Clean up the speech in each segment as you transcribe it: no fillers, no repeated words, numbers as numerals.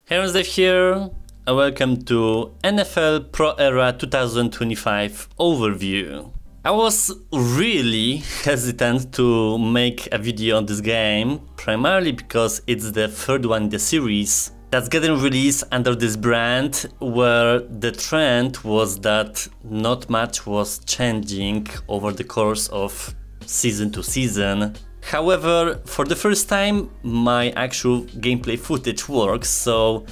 Hey, Dave here, and welcome to NFL Pro Era 2025 overview. I was really hesitant to make a video on this game, primarily because it's the third one in the series that's getting released under this brand, where the trend was that not much was changing over the course of season to season. However, for the first time, my actual gameplay footage works, so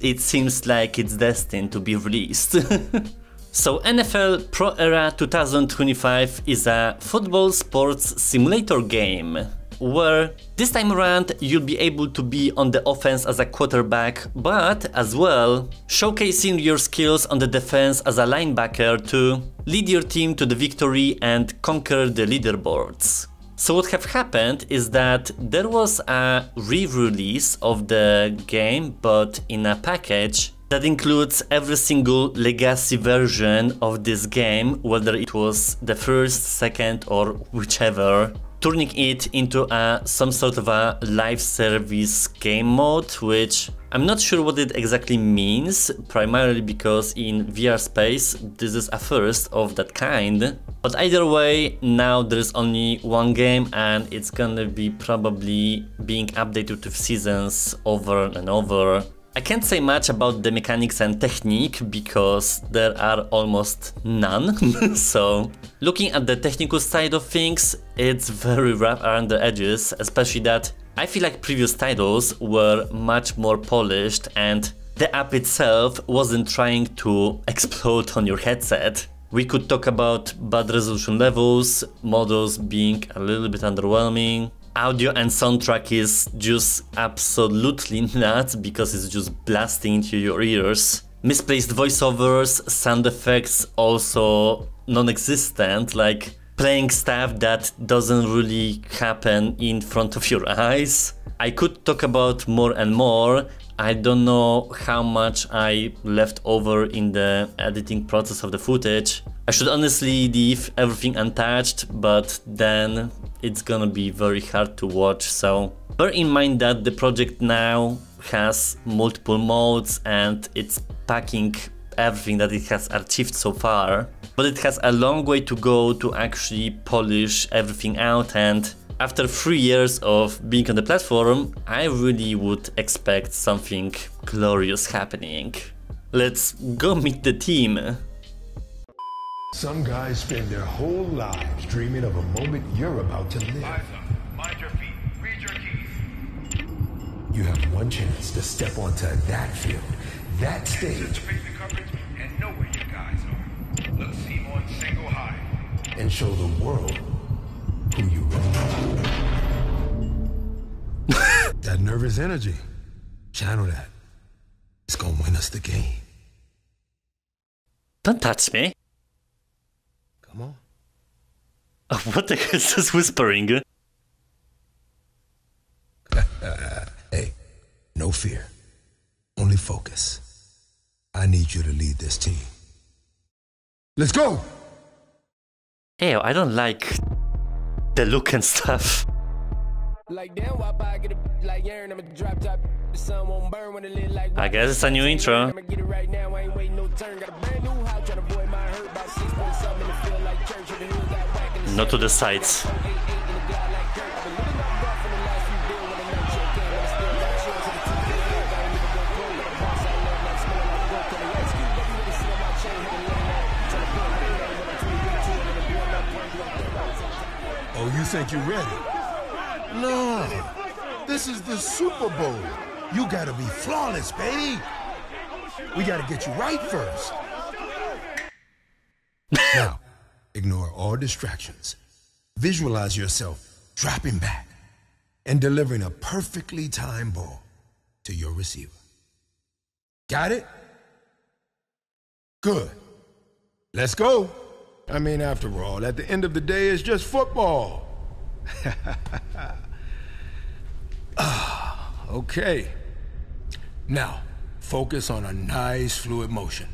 it seems like it's destined to be released. So NFL Pro Era 2025 is a football sports simulator game, where this time around you'll be able to be on the offense as a quarterback, but as well showcasing your skills on the defense as a linebacker to lead your team to the victory and conquer the leaderboards. So what have happened is that there was a re-release of the game, but in a package that includes every single legacy version of this game, whether it was the first, second or whichever, turning it into some sort of a live service game mode, which I'm not sure what it exactly means, primarily because in VR space this is a first of that kind. But either way, now there's only one game and it's gonna be probably being updated with seasons over and over. I can't say much about the mechanics and technique because there are almost none. So looking at the technical side of things, it's very rough around the edges, especially that I feel like previous titles were much more polished and the app itself wasn't trying to explode on your headset. We could talk about bad resolution levels, models being a little bit underwhelming. Audio and soundtrack is just absolutely nuts because it's just blasting into your ears. Misplaced voiceovers, sound effects also non-existent, like playing stuff that doesn't really happen in front of your eyes. I could talk about more and more. I don't know how much I left over in the editing process of the footage. I should honestly leave everything untouched, but then it's gonna be very hard to watch, so bear in mind that the project now has multiple modes and it's packing everything that it has achieved so far, but it has a long way to go to actually polish everything out, and after 3 years of being on the platform, I really would expect something glorious happening. Let's go meet the team. Some guys spend their whole lives dreaming of a moment you're about to live. Eyes up, mind your feet, read your keys. You have one chance to step onto that field, that stage, Anticipate the coverage and know where you guys are. Let's see on single high. and show the world who you really are. That nervous energy, channel that. It's gonna win us the game. Don't touch me. Come on. What the hell is this whispering? Hey, no fear. Only focus. I need you to lead this team. Let's go! Ew, I don't like the look and stuff. I guess it's a new intro. Not to the sides. Oh, you think you're ready? No. This is the Super Bowl. You gotta be flawless, baby. We gotta get you right first. Now, ignore all distractions. Visualize yourself dropping back and delivering a perfectly timed ball to your receiver. Got it? Good. Let's go. I mean, after all, at the end of the day, it's just football. Okay. Now, focus on a nice fluid motion.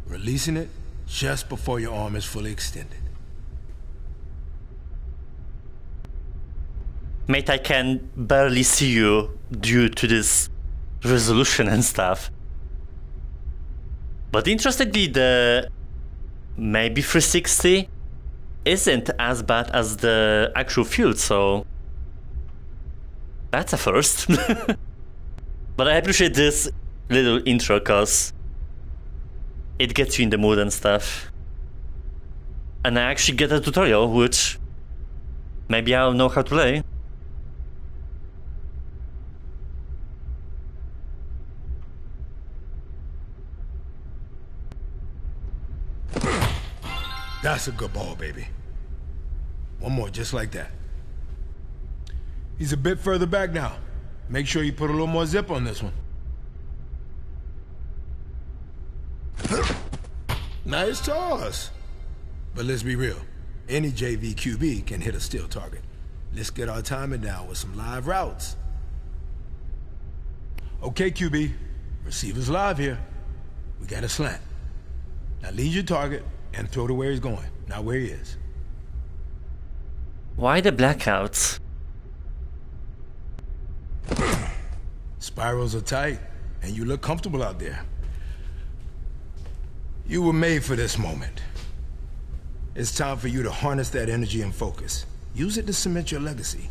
Releasing it just before your arm is fully extended. Mate, I can barely see you due to this resolution and stuff. But interestingly, the maybe 360 isn't as bad as the actual field, so that's a first. But I appreciate this little intro cause it gets you in the mood and stuff. And I actually get a tutorial, which maybe I'll know how to play. That's a good ball, baby. One more, just like that. He's a bit further back now. Make sure you put a little more zip on this one. Nice toss. But let's be real. Any JV QB can hit a steel target. Let's get our timing down with some live routes. Okay, QB. Receiver's live here. We got a slant. Now lead your target and throw to where he's going, not where he is. Why the blackouts? Spirals are tight, and you look comfortable out there. You were made for this moment. It's time for you to harness that energy and focus. Use it to cement your legacy.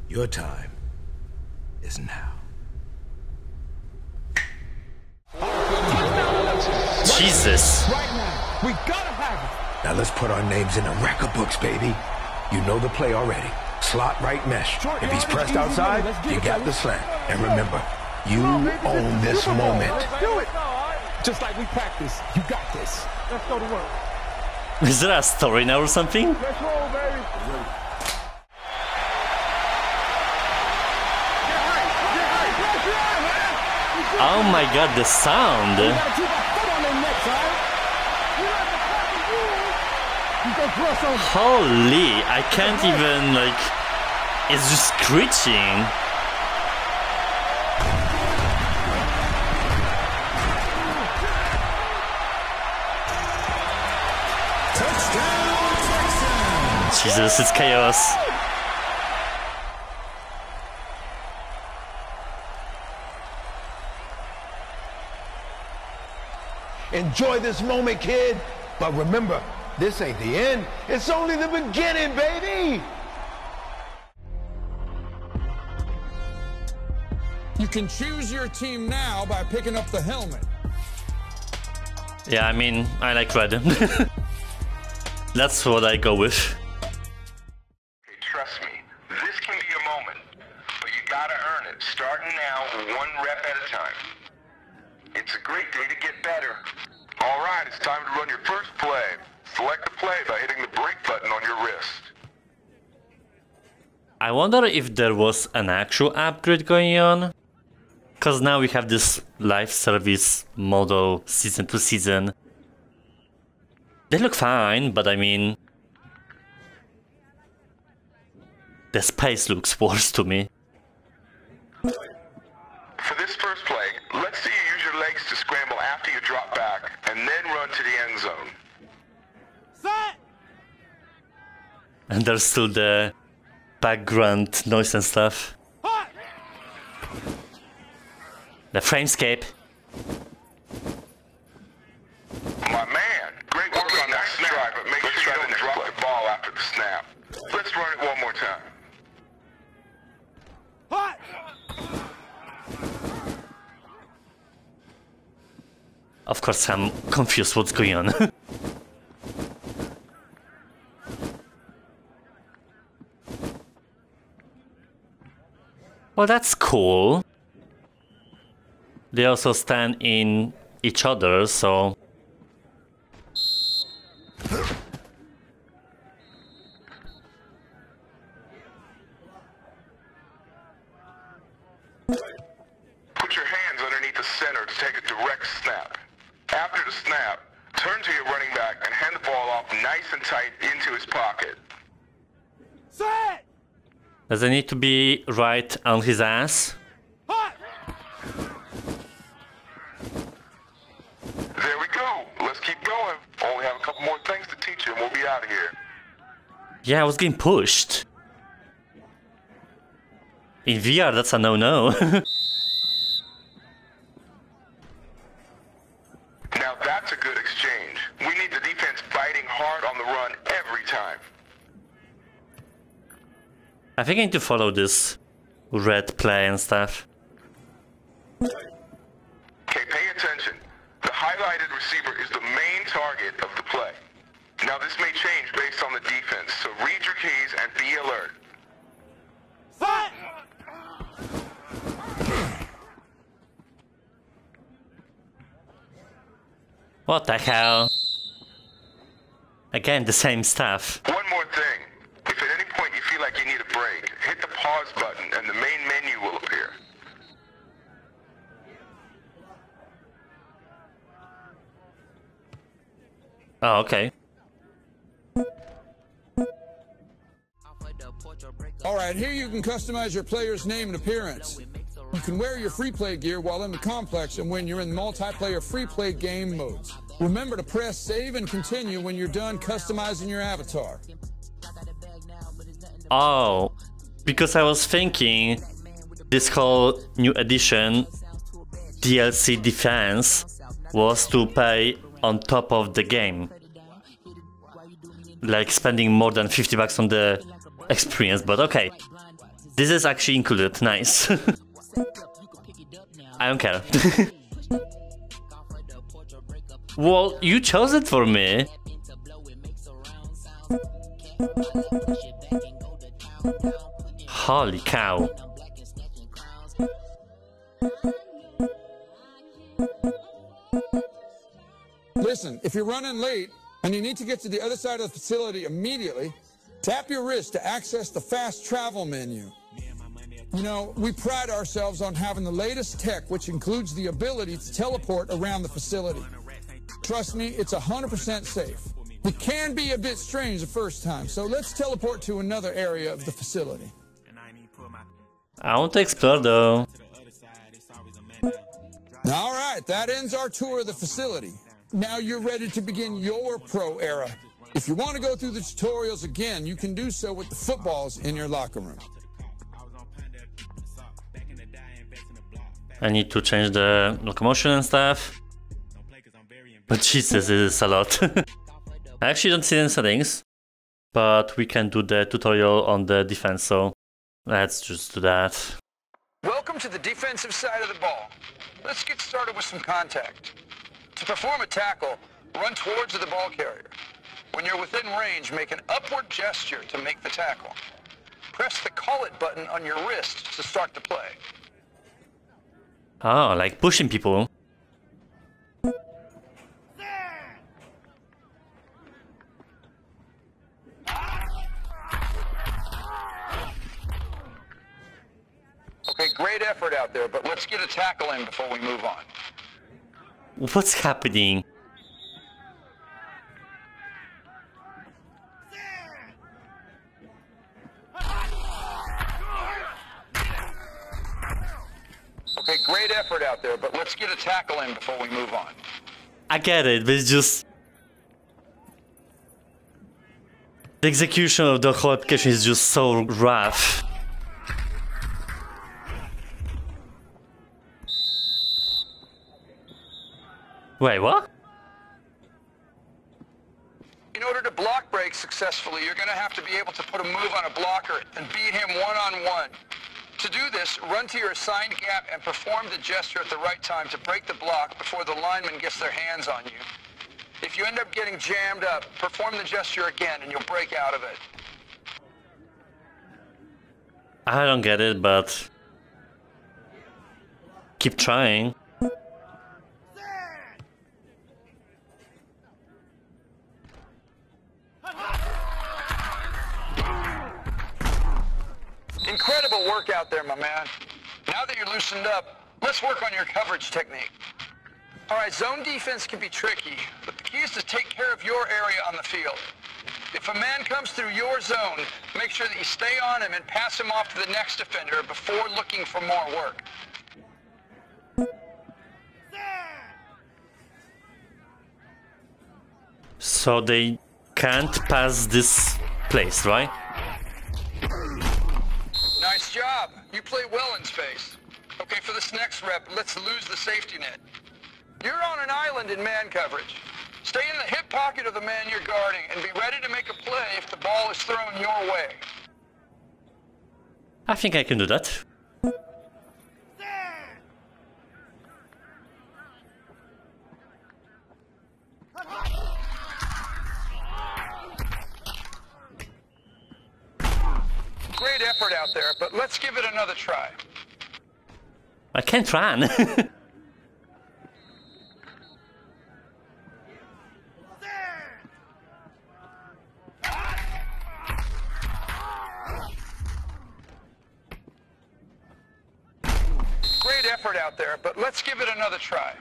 Your time is now. Jesus. Right now, we gotta have it. Now let's put our names in the record books, baby. You know the play already. Slot right mesh. If he's pressed outside, you got the slant. And remember, you own this moment. Let's do it. Just like we practice. You got this. Let's go to work. Is there a story now or something? Let's roll, baby. Oh my god, the sound! You gotta keep our foot on their necks, all right? You like the fucking rules. You go cross over. Holy, I can't even, like... It's just screeching. Jesus, it's chaos. Enjoy this moment, kid. But remember, this ain't the end. It's only the beginning, baby. You can choose your team now by picking up the helmet. Yeah, I mean, I like red. That's what I go with. Hey, trust me, this can be a moment, but you gotta earn it, starting now, one rep at a time. It's a great day to get better. All right, it's time to run your first play. Select the play by hitting the brake button on your wrist. I wonder if there was an actual upgrade going on. Because now we have this live service model season to season. They look fine, but I mean... the space looks worse to me. For this first play, let's see you use your legs to scramble after you drop back, and then run to the end zone. Set! And there's still the background noise and stuff. Hot! The framescape. My man, great work on that snap, but make sure you don't drop the ball after the snap. Let's run it one more time. Hot! Of course, I'm confused what's going on. Well, that's cool. They also stand in each other, so... Put your hands underneath the center to take a direct snap. After the snap, turn to your running back and hand the ball off nice and tight into his pocket. Set! Does it need to be right on his ass? Hot! There we go. Let's keep going. Only have a couple more things to teach you and we'll be out of here. Yeah, I was getting pushed. In VR, that's a no-no. That's a good exchange. We need the defense fighting hard on the run every time. I think I need to follow this red play and stuff. Okay, pay attention. The highlighted receiver is the main target of the play. Now this may change based on the defense, so read your keys and be alert. What the hell? Again, the same stuff. One more thing. If at any point you feel like you need a break, hit the pause button and the main menu will appear. Oh, okay. Alright, here you can customize your player's name and appearance. You can wear your free play gear while in the complex and when you're in multiplayer free play game modes. Remember to press save and continue when you're done customizing your avatar. Oh, because I was thinking this whole new edition DLC defense was to pay on top of the game. Like spending more than $50 on the experience, but okay. This is actually included, nice. I don't care. Well, you chose it for me. Holy cow. Listen, if you're running late and you need to get to the other side of the facility immediately, tap your wrist to access the fast travel menu. You know, we pride ourselves on having the latest tech, which includes the ability to teleport around the facility. Trust me, it's 100% safe. It can be a bit strange the first time, so let's teleport to another area of the facility. I want to explore though. All right, that ends our tour of the facility. Now you're ready to begin your pro era. If you want to go through the tutorials again, you can do so with the footballs in your locker room. I need to change the locomotion and stuff. But Jesus, it is a lot. I actually don't see any settings, but we can do the tutorial on the defense, so let's just do that. Welcome to the defensive side of the ball. Let's get started with some contact. To perform a tackle, run towards the ball carrier. When you're within range, make an upward gesture to make the tackle. Press the call it button on your wrist to start the play. Oh, like pushing people. Okay, great effort out there, but let's get a tackle in before we move on. What's happening? Okay, great effort out there, but let's get a tackle in before we move on. I get it, but it's just... the execution of the whole application is just so rough. Wait, what? In order to block break successfully, you're going to have to be able to put a move on a blocker and beat him one-on-one. To do this, run to your assigned gap and perform the gesture at the right time to break the block before the lineman gets their hands on you. If you end up getting jammed up, perform the gesture again and you'll break out of it. I don't get it, but... keep trying. Incredible work out there, my man. Now that you're loosened up, let's work on your coverage technique. All right, zone defense can be tricky, but the key is to take care of your area on the field. If a man comes through your zone, make sure that you stay on him and pass him off to the next defender before looking for more work. So they can't pass this place, right? Nice job. You play well in space. Okay, for this next rep, let's lose the safety net. You're on an island in man coverage. Stay in the hip pocket of the man you're guarding and be ready to make a play if the ball is thrown your way. I think I can do that. Great effort out there, but let's give it another try. I can't run. Great effort out there, but let's give it another try.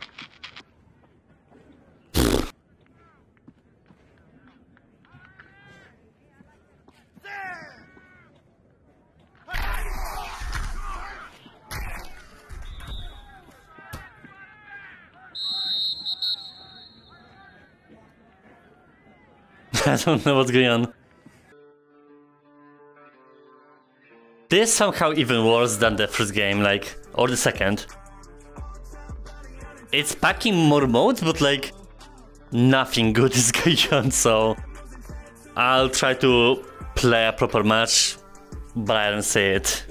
I don't know what's going on. This is somehow even worse than the first game, like, or the second. It's packing more modes, but like, nothing good is going on, so I'll try to play a proper match, but I don't see it.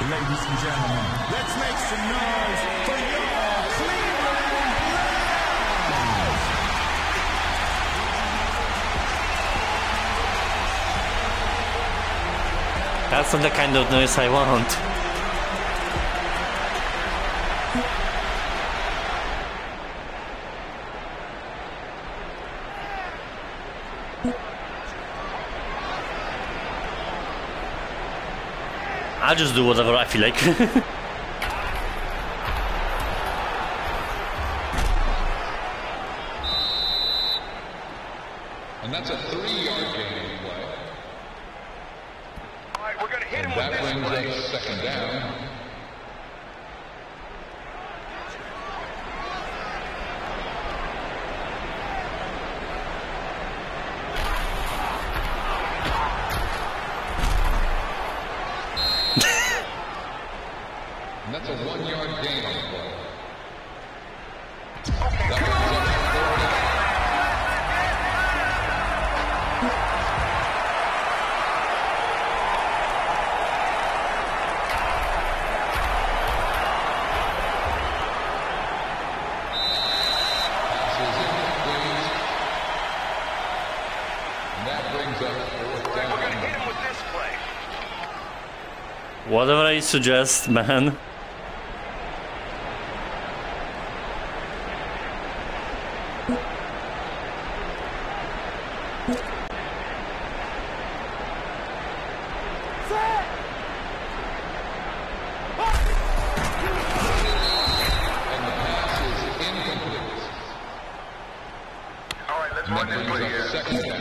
Ladies and gentlemen, let's make some noise for your Cleveland Browns! That's not the kind of noise I want. I'll just do whatever I feel like. And that's a 3-yard gain play. All right, we're going to hit him That with this brings play. up second down. And that's a 1-yard gain on the play. That brings up third down. Passes incomplete. And that brings up fourth We're going to hit down. him with this play. Whatever I suggest, man. And the pass is incomplete. All right, let's And run that this brings play up here. second down.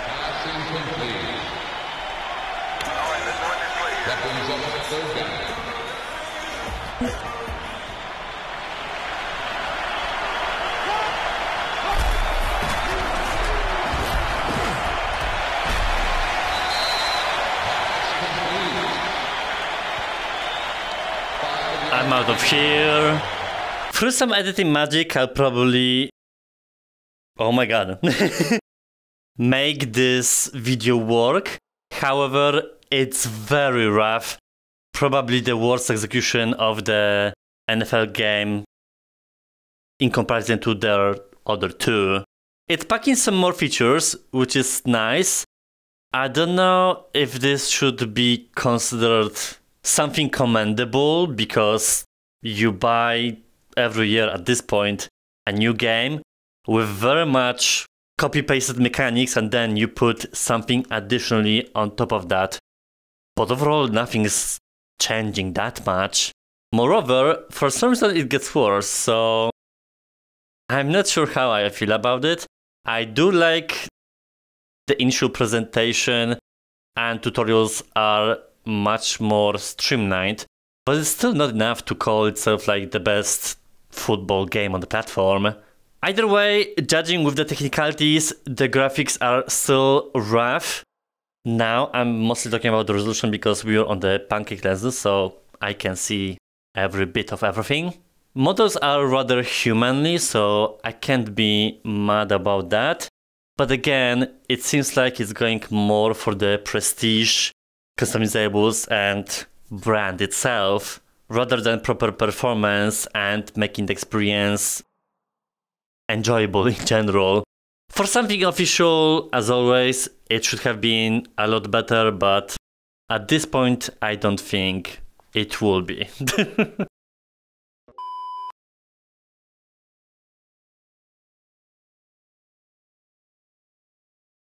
Pass incomplete. All right, let's run this play here. That brings up third down. I'm out of here. Through some editing magic, I'll probably... Oh my god. Make this video work. However, it's very rough. Probably the worst execution of the NFL game in comparison to their other two. It's packing some more features, which is nice. I don't know if this should be considered something commendable, because you buy every year at this point a new game with very much copy-pasted mechanics, and then you put something additionally on top of that. But overall, nothing is changing that much. Moreover, for some reason it gets worse, so I'm not sure how I feel about it. I do like the initial presentation, and tutorials are much more streamlined, but it's still not enough to call itself like the best football game on the platform. Either way, judging with the technicalities, the graphics are still rough. Now I'm mostly talking about the resolution because we are on the pancake lenses, so I can see every bit of everything. Models are rather humanly, so I can't be mad about that. But again, it seems like it's going more for the prestige, customizables and brand itself, rather than proper performance and making the experience enjoyable in general. For something official, as always, it should have been a lot better, but at this point, I don't think it will be.